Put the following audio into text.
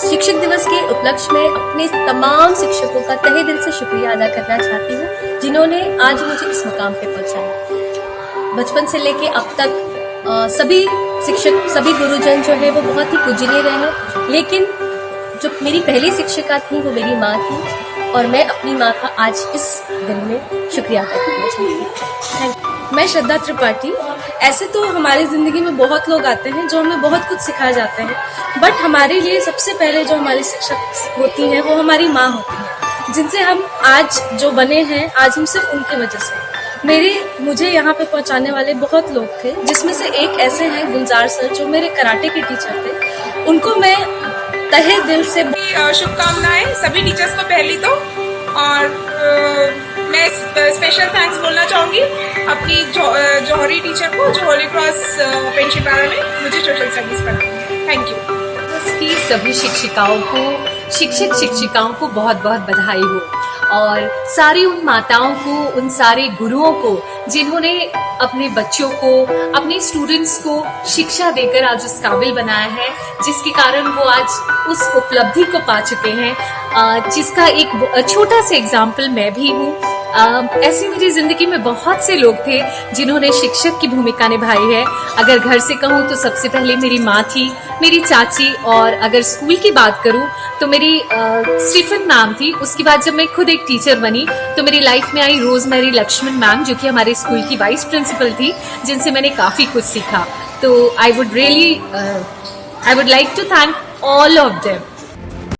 शिक्षक दिवस के उपलक्ष्य में अपने तमाम शिक्षकों का तहे दिल से शुक्रिया अदा करना चाहती हूँ, जिन्होंने आज मुझे इस मुकाम पे पहुंचाया। बचपन से लेके अब तक सभी शिक्षक, सभी गुरुजन जो है वो बहुत ही पूजनीय रहे हैं, लेकिन जो मेरी पहली शिक्षिका थी वो मेरी माँ थी और मैं अपनी माँ का आज इस दिन में शुक्रिया अदा करना चाहती हूँ। मैं श्रद्धा त्रिपाठी। ऐसे तो हमारी ज़िंदगी में बहुत लोग आते हैं जो हमें बहुत कुछ सिखा जाते हैं, बट हमारे लिए सबसे पहले जो हमारी शिक्षक होती हैं वो हमारी माँ होती है, जिनसे हम आज जो बने हैं आज हम सिर्फ उनकी वजह से। मुझे यहाँ पे पहुँचाने वाले बहुत लोग थे, जिसमें से एक ऐसे हैं गुलजार सर जो मेरे कराटे के टीचर थे। उनको मैं तहे दिल से शुभकामनाएं सभी टीचर्स को पहली तो, और मैं स्पेशल थैंक्स बोलना चाहूँगी अपनी जौहरी टीचर को जो होली क्रॉस पेंशनवाड़ा में मुझे सोशल सर्विस पढ़ाई। Thank you. की सभी शिक्षिकाओं को, शिक्षिकाओं को बहुत बहुत बधाई हो, और सारी उन माताओं को, उन सारे गुरुओं को जिन्होंने अपने बच्चों को, अपने स्टूडेंट्स को शिक्षा देकर आज उस काबिल बनाया है जिसके कारण वो आज उस उपलब्धि को पा चुके हैं, जिसका एक छोटा सा एग्जाम्पल मैं भी हूँ। ऐसी मेरी जिंदगी में बहुत से लोग थे जिन्होंने शिक्षक की भूमिका निभाई है। अगर घर से कहूँ तो सबसे पहले मेरी माँ थी, मेरी चाची, और अगर स्कूल की बात करूँ तो मेरी स्टीफन मैम थी। उसके बाद जब मैं खुद एक टीचर बनी तो मेरी लाइफ में आई रोजमेरी लक्ष्मण मैम, जो कि हमारे स्कूल की वाइस प्रिंसिपल थी, जिनसे मैंने काफी कुछ सीखा। तो I would like to thank all of them.